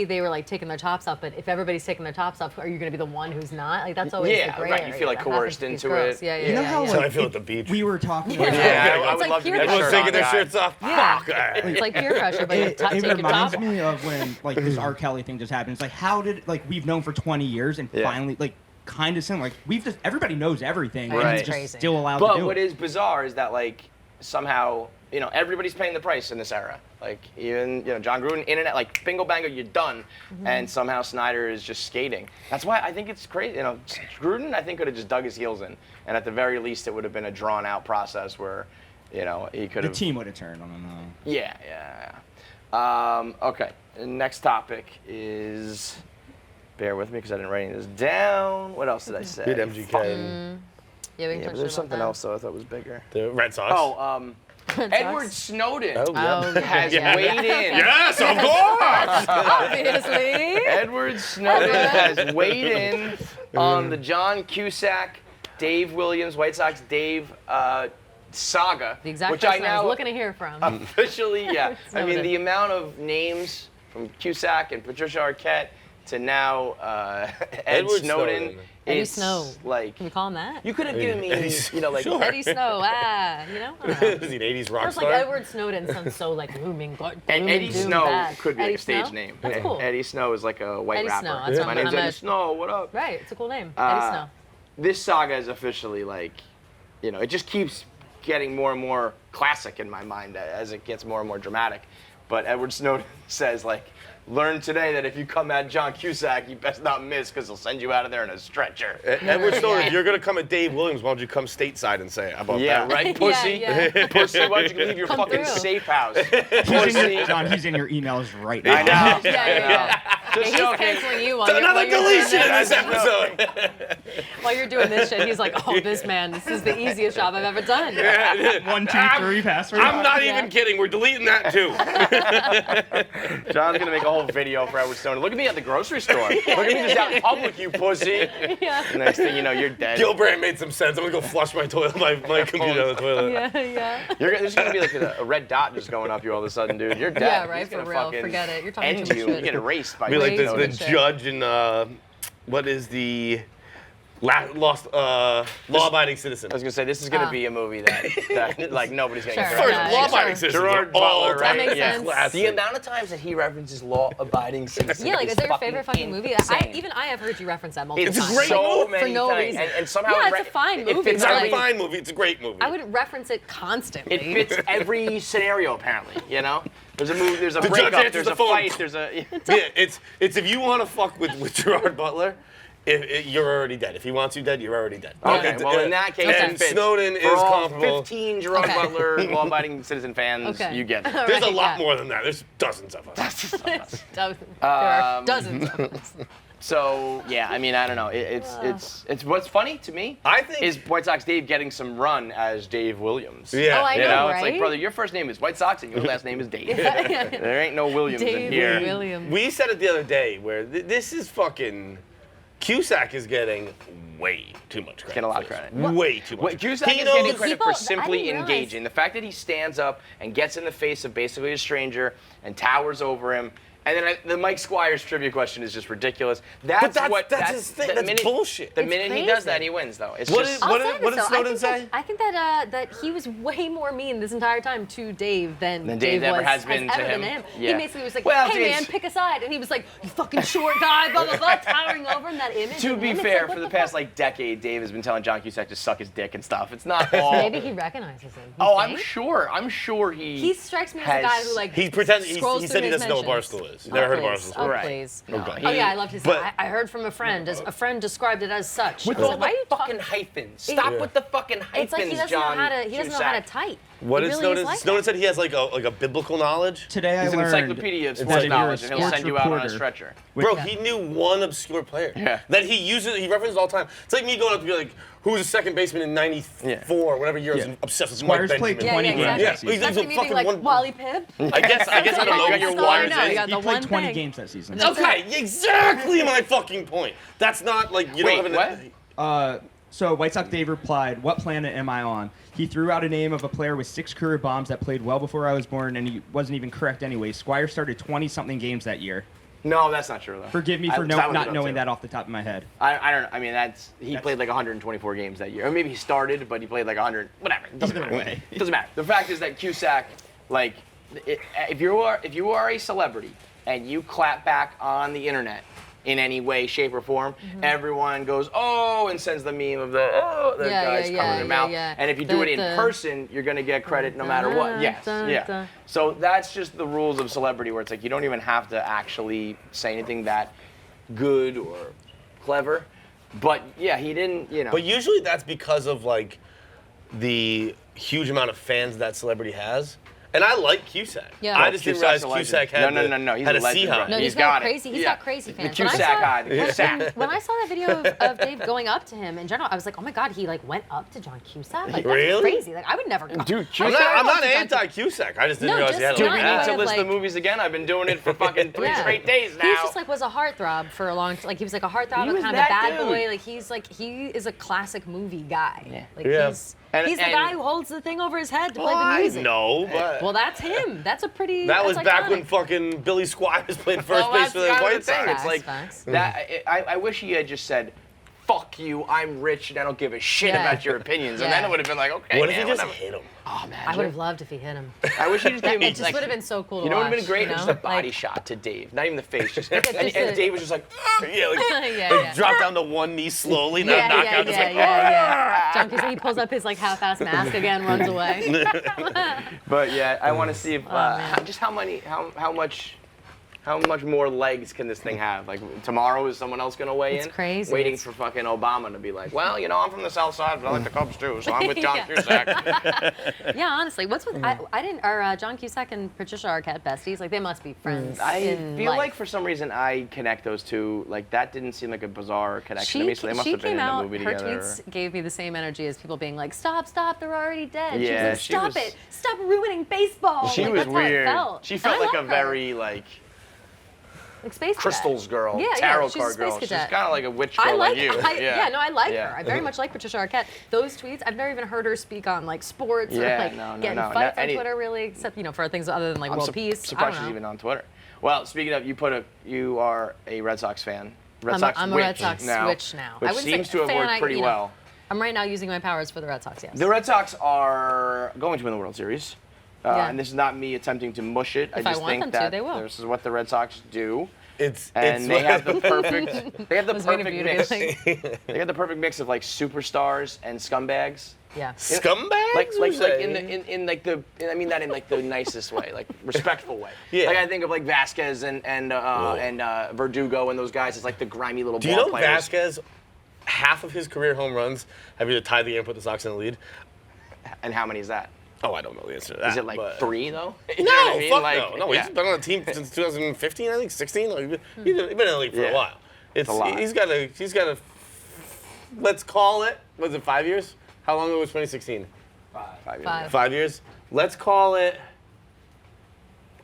Speaker 3: they were like taking their tops off, but if everybody's taking their tops off, are you going to be the one who's not? Like that's always
Speaker 1: Yeah,
Speaker 3: the gray
Speaker 1: right. You
Speaker 3: area
Speaker 1: feel like
Speaker 3: that happens
Speaker 1: coerced
Speaker 3: with these
Speaker 1: into
Speaker 3: girls.
Speaker 1: it.
Speaker 3: Yeah, yeah,
Speaker 4: You know
Speaker 3: yeah,
Speaker 4: how
Speaker 3: yeah.
Speaker 2: That's how I feel at the beach.
Speaker 4: We were talking
Speaker 3: Yeah.
Speaker 4: about
Speaker 1: Yeah, I
Speaker 3: It's
Speaker 1: would
Speaker 3: like
Speaker 1: love to
Speaker 3: peer
Speaker 1: be
Speaker 2: Everyone's
Speaker 3: pressure.
Speaker 2: taking their
Speaker 1: guy.
Speaker 2: shirts off.
Speaker 3: Yeah.
Speaker 2: Fuck, all right.
Speaker 3: It's like peer pressure, but you
Speaker 4: it
Speaker 3: take your top
Speaker 4: reminds
Speaker 3: off.
Speaker 4: me of when like this R. Kelly thing just happened. It's like how did like we've known for 20 years and
Speaker 1: Yeah.
Speaker 4: finally like kind of similar. Like we've just everybody knows everything
Speaker 1: Right.
Speaker 4: and
Speaker 1: It's
Speaker 4: it's just
Speaker 3: crazy.
Speaker 4: still allowed to
Speaker 1: But
Speaker 4: do
Speaker 1: what
Speaker 4: it.
Speaker 1: is bizarre is that like somehow everybody's paying the price in this era. Like even John Gruden, internet, like bingo bango, you're done, and somehow Snyder is just skating. That's why I think it's crazy. Gruden I think could have just dug his heels in, and at the very least it would have been a drawn out process where, he could
Speaker 4: The
Speaker 1: have.
Speaker 4: team would have turned on him though.
Speaker 1: Yeah. Okay. The next topic is. Bear with me because I didn't write any of this down. What else did I say?
Speaker 2: Did MGK and
Speaker 3: Yeah, we can
Speaker 1: Yeah,
Speaker 3: touch
Speaker 1: but there's
Speaker 3: about
Speaker 1: something
Speaker 3: that.
Speaker 1: else though I thought was bigger.
Speaker 2: the Red Sox?
Speaker 1: Oh, Edward Snowden
Speaker 2: Oh, yeah.
Speaker 3: Oh,
Speaker 1: has
Speaker 3: yeah.
Speaker 1: weighed in.
Speaker 2: Yes, of course.
Speaker 3: Obviously.
Speaker 1: Edward Snowden has weighed in on the John Cusack, Dave Williams, White Sox Dave saga,
Speaker 3: The exact
Speaker 1: which
Speaker 3: person
Speaker 1: I
Speaker 3: I was
Speaker 1: now
Speaker 3: looking to hear from.
Speaker 1: officially, yeah. I mean,
Speaker 3: Snowden.
Speaker 1: the amount of names from Cusack and Patricia Arquette to now Ed
Speaker 2: Edward
Speaker 1: Snowden.
Speaker 2: Snowden.
Speaker 3: Eddie
Speaker 1: It's
Speaker 3: Snow.
Speaker 1: like
Speaker 3: Can we call him that?
Speaker 1: you could have given me,
Speaker 2: Eddie-
Speaker 1: like
Speaker 2: Sure.
Speaker 3: Eddie Snow. I don't know.
Speaker 2: Is he an 80s rock
Speaker 3: First, like
Speaker 2: star?
Speaker 3: Edward Snowden sounds so like looming,
Speaker 1: Eddie
Speaker 3: doom,
Speaker 1: Snow
Speaker 3: bad.
Speaker 1: could be
Speaker 3: Eddie
Speaker 1: like a stage
Speaker 3: Snow?
Speaker 1: name.
Speaker 3: That's cool.
Speaker 1: Eddie Snow is like a white
Speaker 3: Eddie
Speaker 1: rapper.
Speaker 3: Snow, that's
Speaker 1: My
Speaker 3: what
Speaker 1: name's
Speaker 3: I'm
Speaker 1: Eddie
Speaker 3: a-
Speaker 1: Snow. What up?
Speaker 3: Right, it's a cool name. Eddie Snow.
Speaker 1: This saga is officially like, it just keeps getting more and more classic in my mind as it gets more and more dramatic. But Edward Snowden says like, learn today that if you come at John Cusack, you best not miss because he'll send you out of there in a stretcher.
Speaker 2: Edward Snowden,
Speaker 3: Yeah.
Speaker 2: if you're going to come at Dave Williams, why don't you come stateside and say about
Speaker 1: Yeah,
Speaker 2: that?
Speaker 1: right, pussy?
Speaker 3: Yeah.
Speaker 1: Pussy, why don't you leave your
Speaker 3: Come
Speaker 1: fucking
Speaker 3: through.
Speaker 1: safe house?
Speaker 4: He's in your,
Speaker 1: Pussy.
Speaker 4: John, he's in your emails right now.
Speaker 1: I know.
Speaker 3: Yeah, yeah,
Speaker 1: I know.
Speaker 3: yeah.
Speaker 1: Just
Speaker 3: He's
Speaker 1: joking.
Speaker 3: canceling you while
Speaker 2: Another
Speaker 3: you're doing
Speaker 2: deletion in
Speaker 3: this.
Speaker 2: this episode.
Speaker 3: While you're doing this shit, he's like, oh, this man, this is the easiest job I've ever done.
Speaker 4: 1, 2, 3 password.
Speaker 2: I'm not
Speaker 3: Yeah.
Speaker 2: even kidding. We're deleting that too.
Speaker 1: John's gonna make a whole video for Edward Snowden. Look at me at the grocery store. Look at me just out in public, you pussy.
Speaker 3: Yeah.
Speaker 1: Next thing you know, you're dead.
Speaker 2: Gilbrand made some sense. I'm gonna go flush my toilet, my computer down the toilet.
Speaker 3: Yeah, yeah.
Speaker 1: There's gonna be like a red dot just going up you all of a sudden, dude. You're dead.
Speaker 3: Yeah, right,
Speaker 1: He's gonna
Speaker 3: for real.
Speaker 1: fucking
Speaker 3: Forget it. You're talking
Speaker 1: end
Speaker 3: too much
Speaker 1: you.
Speaker 3: shit.
Speaker 1: You get erased by
Speaker 2: Be like
Speaker 3: Crazy
Speaker 2: the
Speaker 3: shit.
Speaker 2: judge in what is the law-abiding citizen?
Speaker 1: I was gonna say this is gonna be a movie that like nobody's gonna
Speaker 3: Sure.
Speaker 1: get
Speaker 2: First,
Speaker 3: Yeah,
Speaker 2: law-abiding
Speaker 3: sure.
Speaker 2: citizens
Speaker 1: Gerard
Speaker 2: are all
Speaker 1: Butler,
Speaker 3: That
Speaker 1: right?
Speaker 3: makes
Speaker 1: Yeah.
Speaker 3: sense.
Speaker 2: classic.
Speaker 1: The amount of times that he references law-abiding citizens.
Speaker 3: Yeah, like, is that your favorite fucking movie? I
Speaker 1: insane.
Speaker 3: have heard you reference that multiple
Speaker 2: It's a
Speaker 3: times.
Speaker 2: great
Speaker 1: so
Speaker 2: movie.
Speaker 1: many
Speaker 3: For no
Speaker 1: times.
Speaker 3: reason.
Speaker 1: And somehow
Speaker 3: Yeah,
Speaker 1: it
Speaker 3: it's a fine
Speaker 1: it
Speaker 3: movie,
Speaker 1: fits
Speaker 2: It's
Speaker 3: but
Speaker 2: not a
Speaker 1: every-
Speaker 2: fine movie. It's a great movie.
Speaker 3: I would reference it constantly.
Speaker 1: It fits every scenario apparently. There's a movie. There's a
Speaker 2: The judge
Speaker 1: breakup.
Speaker 2: answers
Speaker 1: There's
Speaker 2: the
Speaker 1: a
Speaker 2: phone.
Speaker 1: fight. There's a.
Speaker 2: Yeah, it's if you want to fuck with Gerard Butler, you're already dead. If he wants you dead, you're already dead.
Speaker 1: Okay,
Speaker 2: It's-
Speaker 1: well in that case,
Speaker 2: and
Speaker 1: it fits.
Speaker 2: Snowden
Speaker 1: For
Speaker 2: is
Speaker 1: all
Speaker 2: comparable.
Speaker 1: 15 Gerard
Speaker 3: Okay.
Speaker 1: Butler law-abiding citizen fans,
Speaker 3: Okay.
Speaker 1: you get it.
Speaker 2: There's a
Speaker 3: Right,
Speaker 2: lot
Speaker 3: yeah.
Speaker 2: more than that. There's dozens of us.
Speaker 3: There are dozens of us.
Speaker 1: So yeah, I mean, I don't know. It's what's funny to me.
Speaker 2: I think-
Speaker 1: is White Sox Dave getting some run as Dave Williams.
Speaker 2: Yeah.
Speaker 3: Oh, I
Speaker 1: You
Speaker 3: know,
Speaker 1: know,
Speaker 3: right?
Speaker 1: it's like, brother, your first name is White Sox and your last name is Dave.
Speaker 3: Yeah.
Speaker 1: There ain't no Williams in
Speaker 3: Dave
Speaker 1: here.
Speaker 3: Williams.
Speaker 2: We said it the other day where this is fucking. Cusack is getting way too much credit.
Speaker 1: Getting a lot of
Speaker 2: for this.
Speaker 1: credit.
Speaker 2: Way too much.
Speaker 1: What Cusack
Speaker 2: He
Speaker 1: is getting
Speaker 2: knows-
Speaker 1: credit
Speaker 3: People-
Speaker 1: for
Speaker 3: I
Speaker 1: simply
Speaker 3: didn't realize-
Speaker 1: engaging. The fact that he stands up and gets in the face of basically a stranger and towers over him. And then the Mike Squires trivia question is just ridiculous. That's
Speaker 2: his thing.
Speaker 1: the
Speaker 2: That's
Speaker 1: minute-
Speaker 2: bullshit.
Speaker 1: The
Speaker 3: It's
Speaker 1: minute he does
Speaker 3: crazy.
Speaker 1: that, he wins, though. It's
Speaker 2: What
Speaker 1: just
Speaker 2: is-
Speaker 3: I'll
Speaker 2: what
Speaker 3: say
Speaker 2: did-
Speaker 3: this,
Speaker 2: what did
Speaker 3: though.
Speaker 2: Snowden say?
Speaker 3: I think that he was way more mean this entire time to Dave than
Speaker 1: Dave ever
Speaker 3: was,
Speaker 1: has been to
Speaker 3: ever
Speaker 1: him.
Speaker 3: been
Speaker 1: Yeah.
Speaker 3: He basically was like,
Speaker 1: Well,
Speaker 3: hey
Speaker 1: it's-
Speaker 3: man, pick a side. And he was like, you fucking short guy, blah, blah, blah, towering over him, that image.
Speaker 1: To
Speaker 3: of
Speaker 1: be
Speaker 3: him. It's
Speaker 1: fair,
Speaker 3: like,
Speaker 1: for
Speaker 3: what
Speaker 1: the past
Speaker 3: fuck?
Speaker 1: like decade, Dave has been telling John Cusack to suck his dick and stuff. It's not all.
Speaker 3: Maybe he recognizes him. You
Speaker 1: Oh, I'm
Speaker 3: think?
Speaker 1: sure. I'm sure he.
Speaker 3: He strikes me as a guy who like
Speaker 2: He pretends. He
Speaker 3: scrolls
Speaker 2: said
Speaker 3: through
Speaker 2: he
Speaker 3: his
Speaker 2: doesn't know what
Speaker 3: mentions.
Speaker 2: Barstool is. Never heard of Barstool
Speaker 3: Oh,
Speaker 2: Sports.
Speaker 1: Right.
Speaker 3: please.
Speaker 2: Okay.
Speaker 3: Oh yeah, I loved his.
Speaker 2: But-
Speaker 3: I heard from a friend. A friend described it as such.
Speaker 1: With
Speaker 3: I was
Speaker 1: all
Speaker 3: like, why are
Speaker 1: the
Speaker 3: you
Speaker 1: fucking hyphens. Stop with the fucking hyphens,
Speaker 3: It's like he doesn't
Speaker 1: John
Speaker 3: know how to. He doesn't know how to
Speaker 1: Cusack.
Speaker 3: type.
Speaker 2: What
Speaker 3: He
Speaker 2: is
Speaker 3: really
Speaker 2: Snowden?
Speaker 3: like
Speaker 2: Snowden
Speaker 3: that.
Speaker 2: said he has like a biblical knowledge.
Speaker 4: Today I
Speaker 1: He's an
Speaker 4: learned
Speaker 1: encyclopedia of
Speaker 4: that
Speaker 1: sports
Speaker 4: if you're a
Speaker 1: knowledge, and he'll
Speaker 4: sports
Speaker 1: send you out on a
Speaker 4: reporter
Speaker 1: stretcher.
Speaker 4: with-
Speaker 2: Bro, he knew one obscure player.
Speaker 1: Yeah.
Speaker 2: That he references all the time. It's like me going up to be like, who was the second baseman in '94, whatever year, I was
Speaker 4: Yeah.
Speaker 2: obsessed with
Speaker 4: Squires
Speaker 2: Mike
Speaker 4: played
Speaker 2: Benjamin.
Speaker 4: 20
Speaker 3: yeah,
Speaker 4: games
Speaker 3: exactly.
Speaker 4: that season.
Speaker 3: That's like me being like
Speaker 2: one-
Speaker 3: Wally Pibb.
Speaker 2: I guess I don't know.
Speaker 3: That's
Speaker 2: Your
Speaker 3: all I
Speaker 2: wires
Speaker 3: know.
Speaker 2: in.
Speaker 3: You got
Speaker 4: He
Speaker 3: the
Speaker 4: played
Speaker 3: one
Speaker 4: 20
Speaker 3: thing.
Speaker 4: games that season.
Speaker 2: Okay, exactly my fucking point. That's not like you
Speaker 1: Wait,
Speaker 2: don't have
Speaker 1: what?
Speaker 4: So White Sox Dave replied, "What planet am I on?" He threw out a name of a player with 6 career bombs that played well before I was born, and he wasn't even correct anyway. Squire started 20-something games that year.
Speaker 1: No, that's not true though.
Speaker 4: Forgive me for
Speaker 1: I looked
Speaker 4: not
Speaker 1: it up,
Speaker 4: knowing
Speaker 1: too.
Speaker 4: that off the top of my head.
Speaker 1: I don't know. I mean, he played like 124 games that year. Or maybe he started, but he played like 100. Whatever. It doesn't
Speaker 4: Either
Speaker 1: matter.
Speaker 4: way.
Speaker 1: It doesn't matter. The fact is that Cusack, like, if you are a celebrity and you clap back on the internet in any way, shape, or form, everyone goes, oh, and sends the meme of the guys covering their mouth.
Speaker 3: yeah.
Speaker 1: And if you do it in
Speaker 3: The-
Speaker 1: person, you're going to get credit no matter what. Yes, yeah. So that's just the rules of celebrity, where it's like you don't even have to actually say anything that good or clever. But yeah, he didn't,
Speaker 2: But usually that's because of like the huge amount of fans that celebrity has. And I like Cusack.
Speaker 3: Yeah.
Speaker 2: I just didn't realize
Speaker 1: Cusack's a
Speaker 2: Cusack
Speaker 1: legend.
Speaker 2: had
Speaker 1: No, he's
Speaker 2: had
Speaker 1: a
Speaker 2: a
Speaker 1: legend,
Speaker 2: Seahawk.
Speaker 1: bro.
Speaker 3: No,
Speaker 1: He's
Speaker 3: he's
Speaker 1: got
Speaker 3: got
Speaker 1: it.
Speaker 3: crazy. He's
Speaker 1: Yeah.
Speaker 3: got crazy
Speaker 1: The
Speaker 3: fans.
Speaker 1: Cusack guy, the Cusack.
Speaker 3: When I saw that video of Dave going up to him in general, I was like, oh my god, he like went up to John Cusack. Like that's
Speaker 2: Really?
Speaker 3: crazy. Like I would never.
Speaker 1: Dude,
Speaker 2: I'm not anti-Cusack. I just didn't
Speaker 3: No,
Speaker 2: realize he had
Speaker 3: just
Speaker 2: a
Speaker 1: Do we
Speaker 3: not
Speaker 1: need to
Speaker 3: way of,
Speaker 1: list the
Speaker 3: like-
Speaker 1: movies again? I've been doing it for fucking 3 straight days now.
Speaker 3: He just like was a heartthrob for a long time. Like he was like a heartthrob,
Speaker 1: He
Speaker 3: but
Speaker 1: was
Speaker 3: kind of a
Speaker 1: that
Speaker 3: bad
Speaker 1: dude.
Speaker 3: boy. Like he is a classic movie guy.
Speaker 1: Yeah.
Speaker 3: Like
Speaker 2: Yeah.
Speaker 3: he's
Speaker 1: And-
Speaker 3: the
Speaker 1: and-
Speaker 3: guy who holds the thing over his head to play
Speaker 2: Well,
Speaker 3: the
Speaker 2: I
Speaker 3: music.
Speaker 2: know, but
Speaker 3: Well, that's him. That's a pretty.
Speaker 2: that was
Speaker 3: that's
Speaker 2: back
Speaker 3: iconic.
Speaker 2: when fucking Billy Squires played first
Speaker 1: Well,
Speaker 2: base
Speaker 1: that's
Speaker 2: for the
Speaker 1: kind of
Speaker 2: White
Speaker 1: the thing.
Speaker 2: Sox.
Speaker 1: It's like
Speaker 3: Facts.
Speaker 1: that. I wish he had just said, "Fuck you, I'm rich and I don't give a shit
Speaker 3: Yeah.
Speaker 1: about your opinions," and then
Speaker 3: Yeah.
Speaker 1: it would have been like, okay.
Speaker 2: What if he
Speaker 1: man,
Speaker 2: just
Speaker 1: whatever.
Speaker 2: hit him?
Speaker 1: Oh man,
Speaker 3: I would have loved if he hit him.
Speaker 1: I wish he just gave me
Speaker 3: It just would have been so cool to
Speaker 1: You know what would have
Speaker 3: watch,
Speaker 1: been great?
Speaker 3: you know?
Speaker 1: Just a body
Speaker 3: Like-
Speaker 1: shot to Dave, not even the face, just,
Speaker 3: Like,
Speaker 1: and,
Speaker 3: just
Speaker 1: and
Speaker 3: a-
Speaker 1: Dave was just like,
Speaker 2: Yeah, like,
Speaker 3: Yeah,
Speaker 2: like
Speaker 3: yeah.
Speaker 2: drop down to one knee slowly,
Speaker 3: Yeah,
Speaker 2: not knock
Speaker 3: yeah,
Speaker 2: out. Just
Speaker 3: yeah,
Speaker 2: like,
Speaker 3: yeah. John Cusack, he pulls up his like half-ass mask again, runs away.
Speaker 1: But yeah, I want to see if
Speaker 3: man.
Speaker 1: just how much more legs can this thing have? Like tomorrow, is someone else gonna weigh
Speaker 3: It's
Speaker 1: in?
Speaker 3: crazy.
Speaker 1: Waiting
Speaker 3: It's-
Speaker 1: for fucking Obama to be like, well, I'm from the South Side, but I like the Cubs too, so I'm with John
Speaker 3: Yeah.
Speaker 1: Cusack.
Speaker 3: Yeah, honestly, what's with I didn't are John Cusack and Patricia Arquette besties? Like they must be friends.
Speaker 1: I
Speaker 3: in
Speaker 1: feel
Speaker 3: life.
Speaker 1: like for some reason I connect those two. Like that didn't seem like a bizarre connection to me, so they must
Speaker 3: she
Speaker 1: have been
Speaker 3: came
Speaker 1: in a
Speaker 3: out.
Speaker 1: movie
Speaker 3: Her
Speaker 1: together.
Speaker 3: tweets gave me the same energy as people being like, "Stop, they're already dead."
Speaker 1: Yeah,
Speaker 3: she
Speaker 1: she
Speaker 3: was like,
Speaker 1: was-
Speaker 3: "Stop it, stop ruining baseball."
Speaker 1: She
Speaker 3: Like,
Speaker 1: was
Speaker 3: that's how it
Speaker 1: weird.
Speaker 3: felt.
Speaker 1: She
Speaker 3: And
Speaker 1: felt
Speaker 3: I
Speaker 1: like a
Speaker 3: love her.
Speaker 1: very like
Speaker 3: like space cadet.
Speaker 1: crystals girl,
Speaker 3: Yeah,
Speaker 1: tarot
Speaker 3: she's a
Speaker 1: card
Speaker 3: space
Speaker 1: girl. She's
Speaker 3: cadet.
Speaker 1: kind of like a witch
Speaker 3: I
Speaker 1: girl
Speaker 3: like,
Speaker 1: you.
Speaker 3: I like
Speaker 1: Yeah.
Speaker 3: her. I very much like Patricia Arquette. Those tweets, I've never even heard her speak on like sports or
Speaker 1: Yeah,
Speaker 3: like
Speaker 1: no,
Speaker 3: getting
Speaker 1: no.
Speaker 3: fights on
Speaker 1: Any-
Speaker 3: Twitter really, except for things other than like
Speaker 1: I'm
Speaker 3: world peace. I
Speaker 1: surprised
Speaker 3: don't
Speaker 1: she's
Speaker 3: know.
Speaker 1: even on Twitter. Well, speaking of, you are a Red Sox fan. Red Sox
Speaker 3: I'm a
Speaker 1: witch
Speaker 3: Red Sox
Speaker 1: now,
Speaker 3: witch now.
Speaker 1: which
Speaker 3: I wouldn't
Speaker 1: seems
Speaker 3: say
Speaker 1: to have
Speaker 3: fan,
Speaker 1: worked pretty well.
Speaker 3: I'm right now using my powers for the Red Sox. Yes.
Speaker 1: The Red Sox are going to win the World Series.
Speaker 3: Yeah.
Speaker 1: And this is not me attempting to mush it.
Speaker 3: If
Speaker 1: I
Speaker 3: I
Speaker 1: just
Speaker 3: want
Speaker 1: think
Speaker 3: them to,
Speaker 1: that
Speaker 3: they will.
Speaker 1: this is what the Red Sox do.
Speaker 2: it's
Speaker 1: And they have the perfect
Speaker 3: was waiting for you to be
Speaker 1: mix.
Speaker 3: like-
Speaker 1: They got the perfect mix of like superstars and scumbags.
Speaker 3: Yeah.
Speaker 2: scumbags.
Speaker 1: Like
Speaker 2: you say?
Speaker 1: in like the, I mean that in like the nicest way, like respectful way.
Speaker 2: Yeah.
Speaker 1: Like I think of like Vasquez and Verdugo and those guys as like the grimy little
Speaker 2: Do you
Speaker 1: ball
Speaker 2: know
Speaker 1: players.
Speaker 2: Vasquez? Half of his career home runs have either tied the game and put the Sox in the lead.
Speaker 1: And how many is that?
Speaker 2: Oh, I don't know the answer to that.
Speaker 1: Is it like
Speaker 2: but-
Speaker 1: 3 though? You
Speaker 2: No,
Speaker 1: know what I mean?
Speaker 2: fuck
Speaker 1: Like,
Speaker 2: no.
Speaker 1: yeah.
Speaker 2: He's been on the team since 2015, I think, 16. Like, he's been in the league for
Speaker 1: Yeah.
Speaker 2: a while. It's
Speaker 1: a lot.
Speaker 2: He's got a. Let's call it. Was it 5 years? How long ago was 2016?
Speaker 1: 5 years.
Speaker 3: 5.
Speaker 2: 5 years. Let's call it.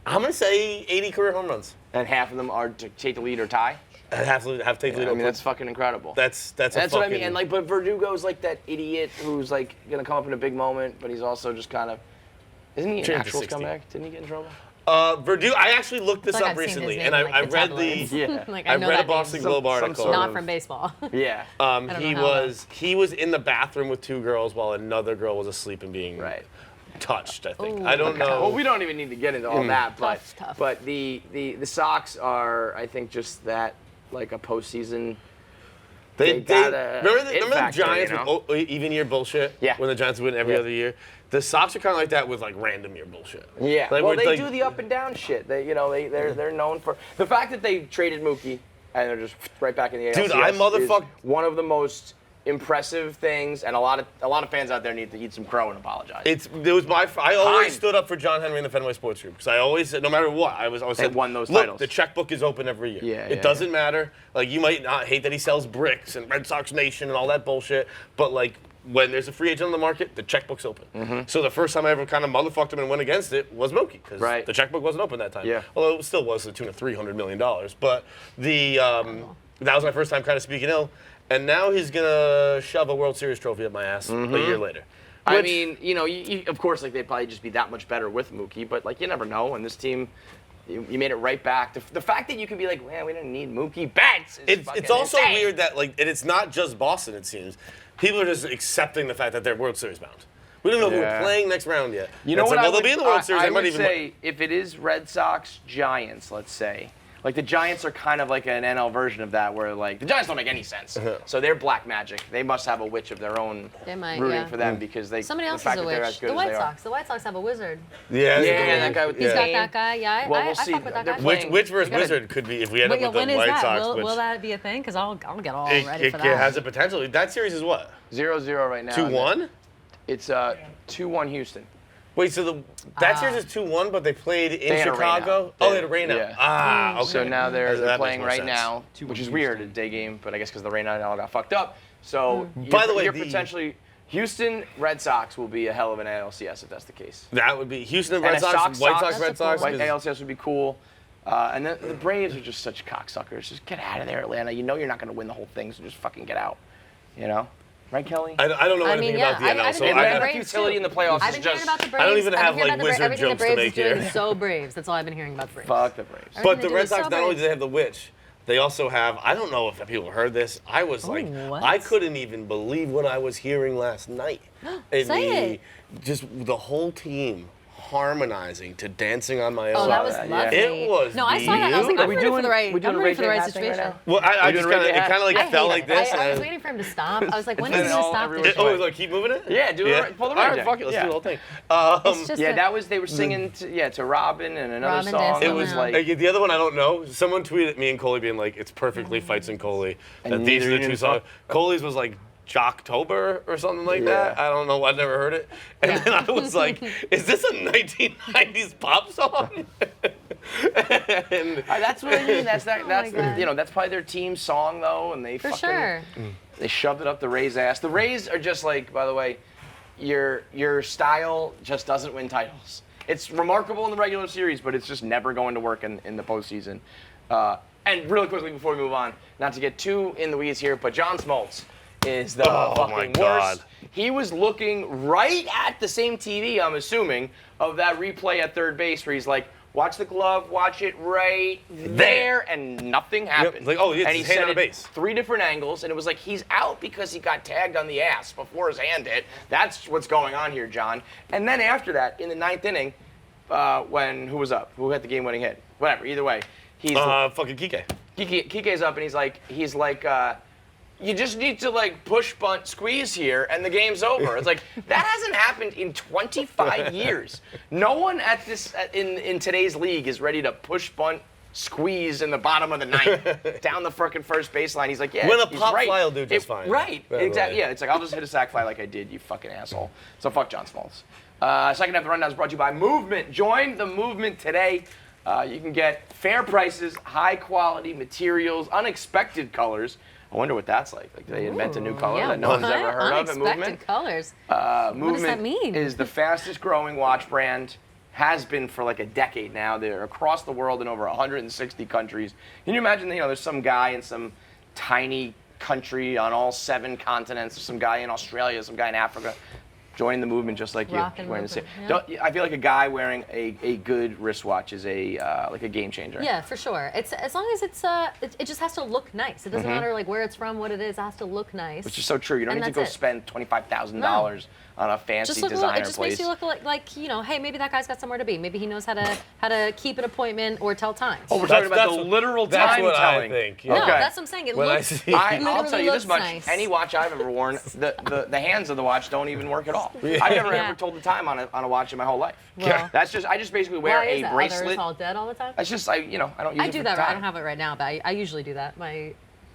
Speaker 2: I'm gonna say 80 career home runs.
Speaker 1: And half of them are to take the lead or tie.
Speaker 2: Have to take the lead.
Speaker 1: I
Speaker 2: over.
Speaker 1: mean that's fucking incredible.
Speaker 2: that's
Speaker 1: That's
Speaker 2: a
Speaker 1: what I
Speaker 2: fucking,
Speaker 1: mean. And like, but Verdugo's like that idiot who's like gonna come up in a big moment, but he's also just kind of. Isn't he an
Speaker 2: Turned to
Speaker 1: actual
Speaker 2: 60.
Speaker 1: scumbag? Didn't he get in trouble?
Speaker 2: Verdugo. I actually looked this
Speaker 3: Like
Speaker 2: up
Speaker 3: I've seen his
Speaker 2: recently,
Speaker 3: name
Speaker 2: and
Speaker 3: in, like,
Speaker 2: I
Speaker 3: the
Speaker 2: read
Speaker 3: tabloids.
Speaker 1: Yeah.
Speaker 3: Like,
Speaker 2: I
Speaker 3: know
Speaker 2: read a
Speaker 3: that
Speaker 2: Boston
Speaker 3: name.
Speaker 2: Globe
Speaker 1: Some
Speaker 2: article.
Speaker 1: sort
Speaker 3: Not
Speaker 1: of-
Speaker 3: from baseball.
Speaker 1: Yeah.
Speaker 3: don't
Speaker 2: He
Speaker 3: know how
Speaker 2: he was in the bathroom with 2 girls while another girl was asleep and being
Speaker 1: Right.
Speaker 2: touched. I think.
Speaker 3: Ooh.
Speaker 2: I don't know.
Speaker 1: Well, we don't even need to get into all that, but
Speaker 3: Tough.
Speaker 1: but the Sox are, I think, just that like a postseason
Speaker 2: Remember the Giants
Speaker 1: you know?
Speaker 2: with even year bullshit?
Speaker 1: Yeah.
Speaker 2: When the Giants win every other year? The Sox are kind of like that with like random year bullshit.
Speaker 1: Yeah.
Speaker 2: Like,
Speaker 1: well, they
Speaker 2: like,
Speaker 1: do the up and down shit. They're known for the fact that they traded Mookie and they're just right back in the ALCS.
Speaker 2: Dude, I motherfuck.
Speaker 1: Is one of the most impressive things, and a lot of fans out there need to eat some crow and apologize.
Speaker 2: I always stood up for John Henry in the Fenway Sports Group because I always said, no matter what, I was
Speaker 1: They
Speaker 2: said,
Speaker 1: won those
Speaker 2: look,
Speaker 1: titles.
Speaker 2: the checkbook is open every year.
Speaker 1: Yeah,
Speaker 2: it doesn't matter. Like you might not hate that he sells bricks and Red Sox Nation and all that bullshit, but like when there's a free agent on the market, the checkbook's open.
Speaker 1: Mm-hmm.
Speaker 2: So the first time I ever kind of motherfucked him and went against it was Mookie because the checkbook wasn't open that time.
Speaker 1: Yeah.
Speaker 2: Although it still was to the tune of $300 million. But that was my first time kind of speaking ill. And now he's gonna shove a World Series trophy up my ass a year later.
Speaker 1: I mean, you of course, like they'd probably just be that much better with Mookie, but like you never know. And this team, you made it right back. The fact that you can be like, man, we didn't need Mookie Betts.
Speaker 2: It's also
Speaker 1: insane.
Speaker 2: weird that like, and it's not just Boston. It seems people are just accepting the fact that they're World Series bound. We don't know who we're playing next round yet.
Speaker 1: You know what?
Speaker 2: Like, they'll be in the World Series.
Speaker 1: I
Speaker 2: they might
Speaker 1: would
Speaker 2: even
Speaker 1: say if it is Red Sox Giants, let's say. Like the Giants are kind of like an NL version of that, where like the Giants don't make any sense. So they're black magic. They must have a witch of their own
Speaker 3: They might,
Speaker 1: rooting for them because they.
Speaker 3: Somebody else
Speaker 1: the fact
Speaker 3: is a
Speaker 1: that they're
Speaker 3: witch.
Speaker 1: as good
Speaker 3: The
Speaker 1: as
Speaker 3: White
Speaker 1: they
Speaker 3: Sox. The White Sox have a wizard.
Speaker 2: Yeah,
Speaker 1: that guy with
Speaker 3: He's
Speaker 1: the
Speaker 3: got
Speaker 1: name.
Speaker 3: that guy. Yeah,
Speaker 1: Well,
Speaker 3: I
Speaker 1: we'll see.
Speaker 3: fuck with that
Speaker 1: They're
Speaker 3: guy.
Speaker 1: playing-
Speaker 2: Which versus
Speaker 1: We gotta-
Speaker 2: Wizard could be if we end up
Speaker 3: Wait,
Speaker 2: with
Speaker 3: when
Speaker 2: the
Speaker 3: is
Speaker 2: White
Speaker 3: that?
Speaker 2: Sox?
Speaker 3: Will
Speaker 2: which
Speaker 3: that be a thing? Because I'll get all
Speaker 2: it,
Speaker 3: ready for
Speaker 2: it
Speaker 3: that.
Speaker 2: has a potential. That series is what?
Speaker 1: 0-0 right now.
Speaker 2: 2-1.
Speaker 1: It's 2-1 Houston.
Speaker 2: Wait, so that series is 2-1, but they played in
Speaker 1: had a
Speaker 2: Chicago.
Speaker 1: rain-out.
Speaker 2: Oh, they had a rain out.
Speaker 1: Yeah.
Speaker 2: Ah, okay.
Speaker 1: So now they're
Speaker 2: That makes
Speaker 1: playing
Speaker 2: more
Speaker 1: right
Speaker 2: sense.
Speaker 1: now, which is weird, a day game, but I guess because the rain out all got fucked up. So
Speaker 2: By the way,
Speaker 1: you're potentially Houston Red Sox will be a hell of an ALCS if that's the case.
Speaker 2: That would be Houston
Speaker 1: And
Speaker 2: Red
Speaker 1: a
Speaker 2: Sox, White Sox,
Speaker 3: That's
Speaker 2: Red
Speaker 3: a
Speaker 2: Sox.
Speaker 3: cool
Speaker 1: White ALCS would be cool. And then the Braves are just such cocksuckers. Just get out of there, Atlanta. You know you're not going to win the whole thing, so just fucking get out. You know? Right, Kelly?
Speaker 2: I don't know anything about the NL,
Speaker 3: I've
Speaker 2: so
Speaker 3: been hearing
Speaker 2: I
Speaker 3: about the
Speaker 1: Atlantic
Speaker 3: Braves,
Speaker 1: utility
Speaker 3: too.
Speaker 1: in the playoffs
Speaker 3: I've
Speaker 1: is
Speaker 3: been hearing
Speaker 1: just.
Speaker 3: about the Braves.
Speaker 2: I don't even
Speaker 3: I've
Speaker 2: have,
Speaker 3: been hearing
Speaker 2: like,
Speaker 3: about the
Speaker 2: wizard
Speaker 3: everything
Speaker 2: jokes
Speaker 3: the
Speaker 2: to
Speaker 3: Braves
Speaker 2: make
Speaker 3: is doing
Speaker 2: here.
Speaker 3: is so Braves. That's all I've been hearing about the Braves.
Speaker 1: Fuck the Braves.
Speaker 3: Everything
Speaker 2: But
Speaker 3: they
Speaker 2: the
Speaker 3: do
Speaker 2: Red
Speaker 3: is so
Speaker 2: Sox, not only
Speaker 3: Braves.
Speaker 2: do they have the witch, they also have, I don't know if people heard this. I was like,
Speaker 3: what?
Speaker 2: I couldn't even believe what I was hearing last night.
Speaker 3: Say it.
Speaker 2: Just the whole team harmonizing to Dancing on My Own.
Speaker 3: Oh, that was
Speaker 1: that, yeah.
Speaker 3: lovely.
Speaker 2: It was
Speaker 3: No, I saw that. I was like,
Speaker 2: beautiful.
Speaker 3: I'm rooting for the right.
Speaker 1: we doing
Speaker 3: I'm
Speaker 1: a
Speaker 3: rooting for the
Speaker 1: Ray
Speaker 3: right
Speaker 1: J thing right
Speaker 3: situation.
Speaker 1: now?
Speaker 2: Well, I
Speaker 1: We
Speaker 2: just
Speaker 1: doing
Speaker 2: kind of,
Speaker 1: Ray
Speaker 2: it
Speaker 1: J?
Speaker 2: kind of like
Speaker 3: I
Speaker 2: felt
Speaker 3: hate
Speaker 2: like
Speaker 3: it.
Speaker 2: this.
Speaker 3: I was
Speaker 2: and
Speaker 3: waiting for him to stop. I was like, when
Speaker 1: And
Speaker 3: does
Speaker 1: then
Speaker 3: he
Speaker 1: all-
Speaker 3: stop
Speaker 1: everyone-
Speaker 3: this?
Speaker 2: Oh, like keep moving it?
Speaker 1: Yeah, do it. Pull the
Speaker 2: All
Speaker 1: Ray
Speaker 2: right,
Speaker 1: J.
Speaker 2: fuck it. Let's
Speaker 1: Yeah.
Speaker 2: do the whole thing.
Speaker 3: It's just
Speaker 1: Yeah,
Speaker 3: a-
Speaker 1: they were singing to Robin and another
Speaker 3: Robin
Speaker 1: song.
Speaker 3: dancing
Speaker 1: It was
Speaker 3: around.
Speaker 1: like.
Speaker 2: Like, the other one I don't know. Someone tweeted me and Coley being like, "It's perfectly Fights and Coley."
Speaker 1: And
Speaker 2: That these are
Speaker 1: neither
Speaker 2: the two
Speaker 1: you
Speaker 2: songs.
Speaker 1: knew.
Speaker 2: Coley's was like Jocktober or something like that.
Speaker 1: Yeah.
Speaker 2: I don't know. I've never heard it. And
Speaker 3: Yeah.
Speaker 2: then I was like, "Is this a 1990s pop song?" And
Speaker 1: That's what I mean. That's
Speaker 3: my God.
Speaker 1: that's probably their team song though, and they
Speaker 3: For
Speaker 1: fucking
Speaker 3: sure.
Speaker 1: they shoved it up the Rays' ass. The Rays are just like, by the way, your style just doesn't win titles. It's remarkable in the regular series, but it's just never going to work in the postseason. And really quickly before we move on, not to get too in the weeds here, but John Smoltz is the
Speaker 2: Oh, my
Speaker 1: fucking
Speaker 2: God.
Speaker 1: worst. He was looking right at the same TV, I'm assuming, of that replay at third base where he's like, watch the glove, watch it right there, and nothing happened.
Speaker 2: Like, oh, yeah,
Speaker 1: and
Speaker 2: his
Speaker 1: he
Speaker 2: hand
Speaker 1: said
Speaker 2: on the
Speaker 1: it
Speaker 2: base.
Speaker 1: 3 different angles, and it was like he's out because he got tagged on the ass before his hand hit. That's what's going on here, John. And then after that, in the 9th inning, who was up? Who had the game-winning hit? Whatever. Either way, he's
Speaker 2: fucking Kike.
Speaker 1: Kike's up, and he's like, you just need to like push, bunt, squeeze here, and the game's over. It's like that hasn't happened in 25 years. No one at this in today's league is ready to push, bunt, squeeze in the bottom of the 9th down the frickin' first baseline. He's like, yeah,
Speaker 2: When a
Speaker 1: he's
Speaker 2: pop
Speaker 1: right.
Speaker 2: fly will do just fine.
Speaker 1: Right,
Speaker 2: By the
Speaker 1: exactly.
Speaker 2: way.
Speaker 1: Yeah, it's like I'll just hit a sac fly like I did, you fucking asshole. So fuck John Smoltz. Second half of the rundown is brought to you by Movement. Join the Movement today. You can get fair prices, high quality materials, unexpected colors. I wonder what that's like. Like, do they invent a new color
Speaker 3: Yeah,
Speaker 1: that no one's ever heard of at
Speaker 3: unexpected
Speaker 1: Movement?
Speaker 3: colors.
Speaker 1: Movement
Speaker 3: does that mean?
Speaker 1: is the fastest growing watch brand, has been for like a decade now. They're across the world in over 160 countries. Can you imagine, there's some guy in some tiny country on all 7 continents, some guy in Australia, some guy in Africa. joining the movement just like you.
Speaker 3: Rockin'
Speaker 1: Wearing the
Speaker 3: movement,
Speaker 1: same. I feel like a guy wearing a good wristwatch is like a game changer.
Speaker 3: Yeah, for sure. It's as long as it just has to look nice. It doesn't matter like where it's from, what it is. It has to look nice.
Speaker 1: Which is so true. You don't
Speaker 3: And
Speaker 1: need to go
Speaker 3: that's it.
Speaker 1: spend $25,000 on a fancy
Speaker 3: Just look
Speaker 1: designer
Speaker 3: it just
Speaker 1: place.
Speaker 3: makes you look like hey, maybe that guy's got somewhere to be. Maybe he knows how to keep an appointment or tell time.
Speaker 1: Oh, we're talking about the literal
Speaker 2: that's
Speaker 1: time
Speaker 2: what
Speaker 1: telling.
Speaker 2: I think. Yeah.
Speaker 3: No,
Speaker 1: Okay.
Speaker 3: that's what I'm saying. It
Speaker 2: When I
Speaker 3: looks.
Speaker 2: see-
Speaker 1: I'll tell you this
Speaker 3: looks
Speaker 1: much:
Speaker 3: nice.
Speaker 1: any watch I've ever worn, the hands of the watch don't even work at all. I've never
Speaker 3: Yeah.
Speaker 1: ever told the time on a watch in my whole life.
Speaker 3: Well,
Speaker 1: I just basically wear
Speaker 3: why is
Speaker 1: a
Speaker 3: that?
Speaker 1: bracelet.
Speaker 3: Others all dead all the time.
Speaker 1: It's just I don't use
Speaker 3: I
Speaker 1: it
Speaker 3: do
Speaker 1: for
Speaker 3: that.
Speaker 1: time.
Speaker 3: I don't have it right now, but I usually do that.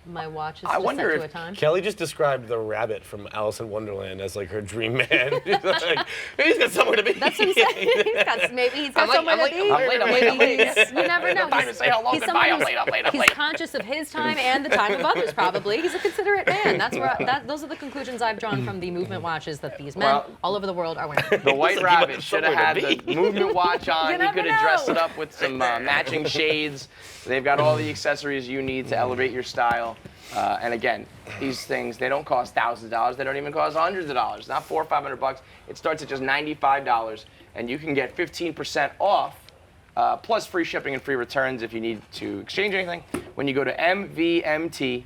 Speaker 3: My watch is
Speaker 1: I
Speaker 3: just
Speaker 1: wonder
Speaker 3: set to
Speaker 1: if
Speaker 3: a time.
Speaker 2: Kelly just described the rabbit from Alice in Wonderland as like her dream man. She's like, he's got somewhere to be.
Speaker 3: That's what I'm saying. Maybe he's got somewhere to be.
Speaker 1: I'm late.
Speaker 3: Maybe he's, you never know.
Speaker 1: Time to say hello,
Speaker 3: He's
Speaker 1: goodbye,
Speaker 3: someone
Speaker 1: I'm late.
Speaker 3: He's conscious of his time and the time of others. Probably he's a considerate man. That's where those are the conclusions I've drawn from the movement watches that these men
Speaker 1: Well,
Speaker 3: all over the world are wearing.
Speaker 1: The White
Speaker 2: Like,
Speaker 1: Rabbit
Speaker 2: you
Speaker 1: should have
Speaker 2: somewhere
Speaker 1: had
Speaker 2: to
Speaker 1: the
Speaker 2: be.
Speaker 1: movement watch on.
Speaker 3: You
Speaker 1: You
Speaker 3: never
Speaker 1: could have dressed
Speaker 3: know.
Speaker 1: it up with some matching shades. They've got all the accessories you need to elevate your style. And again, these things, they don't cost thousands of dollars. They don't even cost hundreds of dollars. Not $400 or $500. It starts at just $95, and you can get 15% off, plus free shipping and free returns if you need to exchange anything. When you go to mvmt.com/rundown.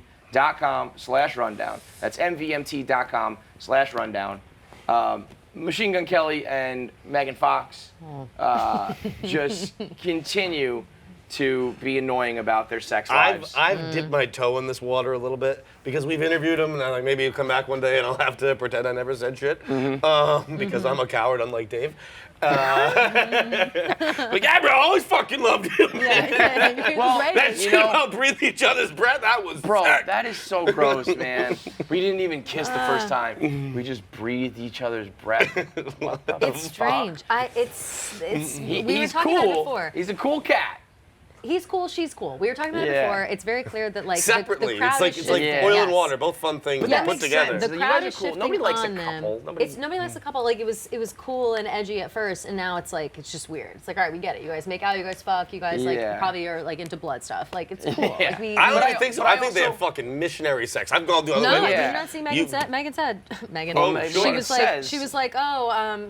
Speaker 1: That's mvmt.com/rundown. Machine Gun Kelly and Megan Fox just continue to be annoying about their sex lives.
Speaker 2: I've dipped my toe in this water a little bit because we've interviewed him, and I'm like, maybe he'll come back one day and I'll have to pretend I never said shit because I'm a coward, unlike Dave. Like, yeah, bro, I always fucking loved you.
Speaker 1: Well,
Speaker 2: That shit about breathe each other's breath, that was
Speaker 1: Bro,
Speaker 2: sick.
Speaker 1: that is so gross, man. We didn't even kiss the first time. We just breathed each other's breath. What the
Speaker 3: It's
Speaker 1: fuck?
Speaker 3: strange. It's we were
Speaker 1: He's
Speaker 3: talking about it
Speaker 1: cool.
Speaker 3: before.
Speaker 1: He's a cool cat.
Speaker 3: He's cool, she's cool. We were talking about it
Speaker 1: Yeah.
Speaker 3: before. It's very clear that like
Speaker 2: Separately,
Speaker 3: the crowd
Speaker 2: it's like
Speaker 1: Yeah.
Speaker 2: oil
Speaker 3: yes.
Speaker 2: and water, both fun things
Speaker 1: that
Speaker 2: put
Speaker 1: makes
Speaker 2: together.
Speaker 1: sense.
Speaker 3: The
Speaker 1: You
Speaker 3: crowd
Speaker 1: guys are
Speaker 3: is
Speaker 1: cool.
Speaker 3: shifting
Speaker 1: Nobody likes a
Speaker 3: on them.
Speaker 1: couple.
Speaker 3: Nobody likes a couple. Like it was cool and edgy at first, and now it's like it's just weird. It's like, all right, we get it. You guys make out, you guys fuck, you guys like
Speaker 1: Yeah.
Speaker 3: probably are like into blood stuff. Like it's cool.
Speaker 1: Yeah.
Speaker 3: Like, we,
Speaker 2: I don't
Speaker 1: But
Speaker 2: even think so.
Speaker 1: but
Speaker 2: I
Speaker 1: I
Speaker 2: think they
Speaker 1: also-
Speaker 2: have fucking missionary sex. I've gone the other
Speaker 3: no,
Speaker 2: way.
Speaker 3: I
Speaker 1: Yeah.
Speaker 3: did not see
Speaker 2: You-
Speaker 3: Megan said. Megan said. Megan.
Speaker 2: Oh,
Speaker 3: she
Speaker 2: sure.
Speaker 3: was like, she was like,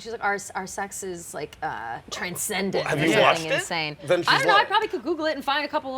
Speaker 3: she's like, our sex is like transcendent.
Speaker 2: Have
Speaker 3: or
Speaker 2: you
Speaker 3: something
Speaker 2: watched it?
Speaker 3: insane.
Speaker 2: Then she's
Speaker 3: I don't know. I
Speaker 2: lying.
Speaker 3: probably could Google it and find a couple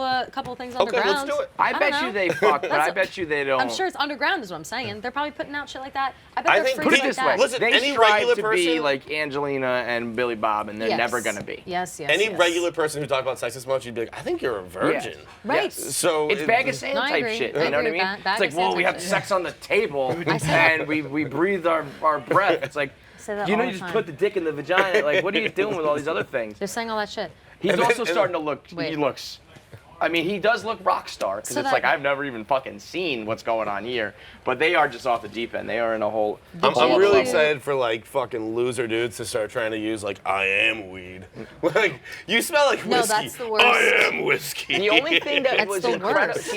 Speaker 3: things
Speaker 2: Okay, let's
Speaker 3: underground.
Speaker 2: do it.
Speaker 1: I
Speaker 3: don't
Speaker 1: bet
Speaker 3: know.
Speaker 1: you they fuck, but
Speaker 3: That's
Speaker 1: I
Speaker 3: a-
Speaker 1: bet you they don't.
Speaker 3: I'm sure it's underground, is what I'm saying. They're probably putting out shit like that. I bet
Speaker 2: I
Speaker 3: they're
Speaker 2: think-
Speaker 3: freaks
Speaker 1: Put it
Speaker 3: like
Speaker 1: this
Speaker 3: that.
Speaker 1: way:
Speaker 2: Listen,
Speaker 1: they
Speaker 2: any
Speaker 1: strive
Speaker 2: regular
Speaker 1: to be
Speaker 2: person-
Speaker 1: like Angelina and Billy Bob, and they're
Speaker 3: Yes.
Speaker 1: never gonna be.
Speaker 3: Yes, yes.
Speaker 2: Any
Speaker 3: yes.
Speaker 2: regular person who talked about sex this much, you'd be like, I think you're a virgin.
Speaker 3: Right.
Speaker 1: Yes.
Speaker 2: So
Speaker 1: It's bag of sand
Speaker 3: No, I
Speaker 1: type
Speaker 3: agree.
Speaker 1: shit.
Speaker 3: I
Speaker 1: You know what I
Speaker 3: agree
Speaker 1: mean?
Speaker 3: with that. Bag
Speaker 1: It's like,
Speaker 3: of sand
Speaker 1: well, we
Speaker 3: type
Speaker 1: have
Speaker 3: shit.
Speaker 1: sex on the table
Speaker 3: say
Speaker 1: and we breathe our breath. It's like,
Speaker 3: say that
Speaker 1: you know,
Speaker 3: all
Speaker 1: you
Speaker 3: the
Speaker 1: just
Speaker 3: time.
Speaker 1: put the dick in the vagina. Like, what are you doing with all these other things?
Speaker 3: They're saying all that shit.
Speaker 1: He's
Speaker 2: And then-
Speaker 1: also
Speaker 2: and-
Speaker 1: starting to look. He
Speaker 3: Wait.
Speaker 1: looks. I mean, he does look rock star because
Speaker 3: So
Speaker 1: it's
Speaker 3: that-
Speaker 1: like I've never even fucking seen what's going on here. But they are just off the deep end. They are in a whole.
Speaker 2: I'm
Speaker 3: Did
Speaker 2: really
Speaker 3: you-
Speaker 2: excited for like fucking loser dudes to start trying to use like I am weed. Like you smell like
Speaker 3: No,
Speaker 2: whiskey.
Speaker 3: that's the worst.
Speaker 2: I am whiskey.
Speaker 1: The only thing that
Speaker 3: That's
Speaker 1: was
Speaker 3: the
Speaker 1: incredible,
Speaker 3: worst.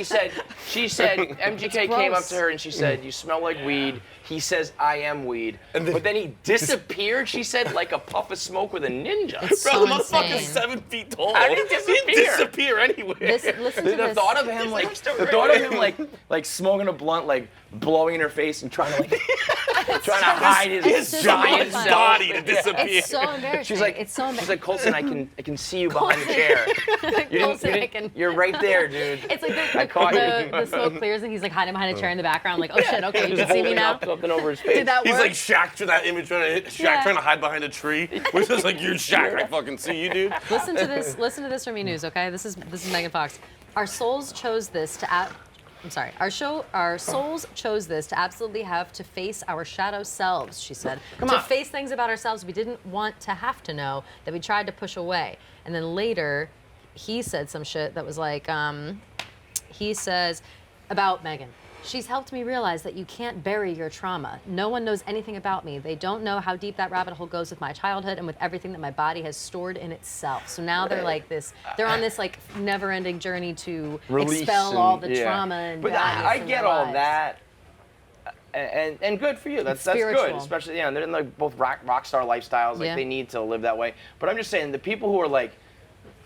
Speaker 1: she said, MGK came up
Speaker 3: gross.
Speaker 1: to her and she said, "You smell like weed." He says, "I am weed,"
Speaker 2: And then-
Speaker 1: but then he disappeared. She said, like a puff of smoke with a ninja.
Speaker 2: Bro,
Speaker 3: so
Speaker 2: the motherfucker's
Speaker 3: insane.
Speaker 2: 7 feet tall.
Speaker 1: How did he disappear?
Speaker 2: He'd disappear anywhere.
Speaker 3: Listen to
Speaker 1: The
Speaker 3: this.
Speaker 1: thought of him like, smoking a blunt, like blowing in her face and trying to like, trying to hide his
Speaker 3: It's just
Speaker 1: giant
Speaker 3: horrifying.
Speaker 1: self.
Speaker 2: body to disappear.
Speaker 3: It's so embarrassing.
Speaker 1: She's like,
Speaker 3: it's so
Speaker 1: she's like, Colson, I can see you behind the chair.
Speaker 3: Colson,
Speaker 1: You're right there, dude.
Speaker 3: It's like
Speaker 1: I caught
Speaker 3: the
Speaker 1: you.
Speaker 3: smoke clears and he's like hiding behind a chair in the background, like, oh shit, okay, you
Speaker 1: Just
Speaker 3: can see me
Speaker 1: holding
Speaker 3: now.
Speaker 1: up something over his face.
Speaker 3: Did that
Speaker 2: He's
Speaker 3: work?
Speaker 2: like Shaq to that image,
Speaker 3: Yeah.
Speaker 2: trying to hide behind a tree. Which is like, you're Shaq, I fucking see you, dude.
Speaker 3: Listen to this. Listen to this from E! News, okay? This is Megan Fox. Our souls chose this to. Our souls chose this to absolutely have to face our shadow selves. She said,
Speaker 1: Come
Speaker 3: to
Speaker 1: on.
Speaker 3: face things about ourselves we didn't want to have to know, that we tried to push away. And then later, he said some shit that was like, he says about Megan. She's helped me realize that you can't bury your trauma. No one knows anything about me. They don't know how deep that rabbit hole goes with my childhood and with everything that my body has stored in itself. So now they're like this, they're on this like never-ending journey to
Speaker 1: Release
Speaker 3: expel all the
Speaker 1: and- yeah.
Speaker 3: trauma and
Speaker 1: But
Speaker 3: badness
Speaker 1: I
Speaker 3: in
Speaker 1: get
Speaker 3: their
Speaker 1: all
Speaker 3: lives.
Speaker 1: that, and good for you. That's good,
Speaker 3: spiritual.
Speaker 1: especially they're in like both rock star lifestyles. Like
Speaker 3: Yeah.
Speaker 1: they need to live that way. But I'm just saying the people who are like,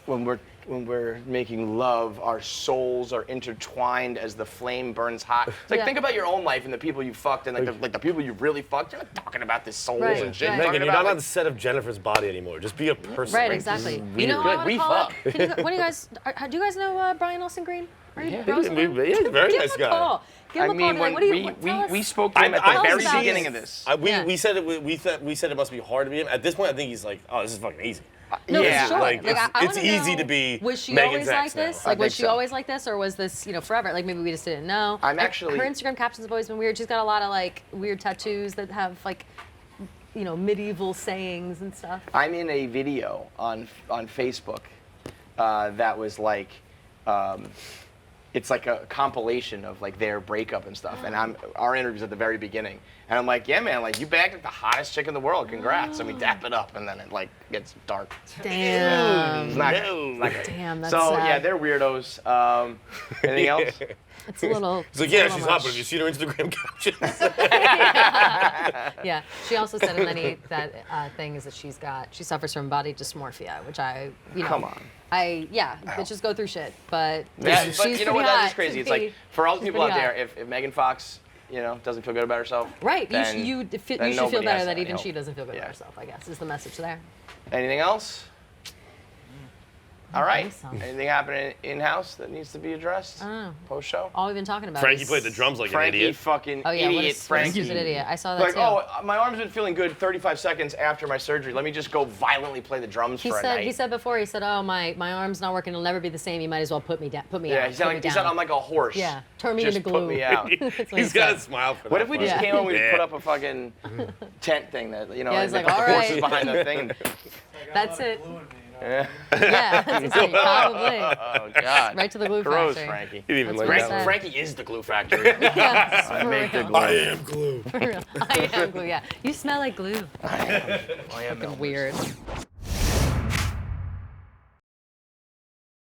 Speaker 1: when we're when we're making love, our souls are intertwined as the flame burns hot. It's like,
Speaker 3: Yeah.
Speaker 1: think about your own life and the people you fucked and like the people you really fucked. You're not talking about the souls
Speaker 3: Right,
Speaker 1: and shit.
Speaker 3: right.
Speaker 1: You're
Speaker 2: Megan,
Speaker 1: talking
Speaker 2: you're
Speaker 1: about,
Speaker 2: not on the set of Jennifer's Body anymore. Just be a person.
Speaker 3: Right,
Speaker 2: Like,
Speaker 3: exactly.
Speaker 2: this is
Speaker 3: You know
Speaker 2: weird.
Speaker 3: what I
Speaker 1: We
Speaker 3: want to call
Speaker 1: fuck.
Speaker 3: it? Can you, what do you guys? Do you guys know Brian Nelson Green? Are you bros with him?
Speaker 2: Yeah, very
Speaker 3: Give
Speaker 2: nice
Speaker 3: him a
Speaker 2: guy.
Speaker 3: call. Give him
Speaker 1: I
Speaker 3: a call.
Speaker 1: mean,
Speaker 3: and be like,
Speaker 1: when
Speaker 3: what do you, tell us.
Speaker 1: we spoke to him at the
Speaker 3: tell us
Speaker 1: very
Speaker 3: about
Speaker 1: beginning
Speaker 3: this.
Speaker 1: of this.
Speaker 3: Yeah.
Speaker 2: We said it must be hard to be him. At this point, I think he's like, oh, this is fucking easy.
Speaker 3: No,
Speaker 1: Yeah.
Speaker 3: sure.
Speaker 2: Like,
Speaker 3: I
Speaker 2: it's
Speaker 3: wanna
Speaker 2: easy
Speaker 3: know,
Speaker 2: to be
Speaker 3: Was she
Speaker 2: Megan's
Speaker 3: always
Speaker 2: ex
Speaker 3: like
Speaker 2: now.
Speaker 3: this?
Speaker 1: I
Speaker 3: Like, was
Speaker 1: think
Speaker 3: she
Speaker 1: so.
Speaker 3: always like this, or was this, forever? Like, maybe we just didn't know.
Speaker 1: I'm
Speaker 3: Like,
Speaker 1: actually-
Speaker 3: her Instagram captions have always been weird. She's got a lot of like weird tattoos that have like, medieval sayings and stuff.
Speaker 1: I'm in a video on Facebook that was like, it's like a compilation of like their breakup and stuff, and our interview's at the very beginning, and I'm like, yeah, man, like you bagged like the hottest chick in the world, congrats, and we dap it up, and then it like gets dark.
Speaker 3: Damn.
Speaker 1: It's not good. It's not good.
Speaker 3: Damn, that's
Speaker 1: So
Speaker 3: sad.
Speaker 1: yeah, they're weirdos. Anything else?
Speaker 3: It's a little.
Speaker 2: He's like,
Speaker 3: it's a
Speaker 2: yeah,
Speaker 3: little
Speaker 2: she's hot,
Speaker 3: much.
Speaker 2: but have you seen her Instagram captions?
Speaker 3: Yeah. She also said underneath that thing is that she suffers from body dysmorphia, which
Speaker 1: Come on.
Speaker 3: bitches go through shit, but
Speaker 1: Yeah,
Speaker 3: she's
Speaker 1: but you know
Speaker 3: pretty
Speaker 1: what? That's
Speaker 3: hot
Speaker 1: just crazy.
Speaker 3: to
Speaker 1: It's like
Speaker 3: be-
Speaker 1: for all the
Speaker 3: she's
Speaker 1: people out
Speaker 3: pretty
Speaker 1: there,
Speaker 3: hot.
Speaker 1: if Megan Fox, doesn't feel good about herself,
Speaker 3: Right,
Speaker 1: then,
Speaker 3: you
Speaker 1: then
Speaker 3: should feel
Speaker 1: nobody
Speaker 3: better
Speaker 1: has
Speaker 3: that
Speaker 1: any
Speaker 3: even
Speaker 1: hope.
Speaker 3: she doesn't feel good
Speaker 1: Yeah.
Speaker 3: about herself, I guess, is the message there.
Speaker 1: Anything else? All right.
Speaker 3: think so.
Speaker 1: Anything happening in-house that needs to be addressed?
Speaker 3: I don't know.
Speaker 1: Post-show?
Speaker 3: All we've been talking about
Speaker 2: Frankie
Speaker 3: is...
Speaker 2: played the drums like
Speaker 1: Frankie
Speaker 2: an idiot.
Speaker 1: fucking
Speaker 3: Oh, yeah, what a
Speaker 1: idiot. Frankie.
Speaker 3: stupid idiot. I saw that
Speaker 1: Like,
Speaker 3: too.
Speaker 1: oh, my arm's been feeling good 35 seconds after my surgery. Let me just go violently play the drums for a night.
Speaker 3: He said before, oh, my arm's not working, it'll never be the same, you might as well put me down.
Speaker 1: Yeah,
Speaker 3: out.
Speaker 1: he said,
Speaker 3: put me
Speaker 1: he said
Speaker 3: down.
Speaker 1: I'm like a horse.
Speaker 3: Yeah, turn me
Speaker 1: Just
Speaker 3: into
Speaker 1: put
Speaker 3: glue.
Speaker 1: me out.
Speaker 3: That's what
Speaker 2: He's
Speaker 3: he
Speaker 2: got
Speaker 3: said.
Speaker 2: a smile for that.
Speaker 1: What if we just
Speaker 3: Yeah.
Speaker 1: came and we
Speaker 2: Yeah.
Speaker 1: put up a fucking tent thing that,
Speaker 3: Yeah, it's
Speaker 1: and
Speaker 3: like,
Speaker 1: they put
Speaker 3: all
Speaker 1: the horses
Speaker 3: right.
Speaker 1: behind the thing? And,
Speaker 3: That's it.
Speaker 1: yeah.
Speaker 3: Yeah, that's exactly, probably.
Speaker 1: Oh, God.
Speaker 3: Right to the glue
Speaker 1: Gross,
Speaker 3: factory.
Speaker 1: Frankie.
Speaker 2: He didn't even
Speaker 3: That's
Speaker 2: like
Speaker 3: what
Speaker 2: that
Speaker 3: he
Speaker 2: one.
Speaker 3: said.
Speaker 1: Frankie is the glue factory.
Speaker 3: Yeah,
Speaker 1: I
Speaker 3: for
Speaker 1: make the
Speaker 3: real.
Speaker 1: glue.
Speaker 2: I am glue.
Speaker 3: For real. I am glue, yeah. You smell like glue.
Speaker 1: I am
Speaker 3: Fucking weird.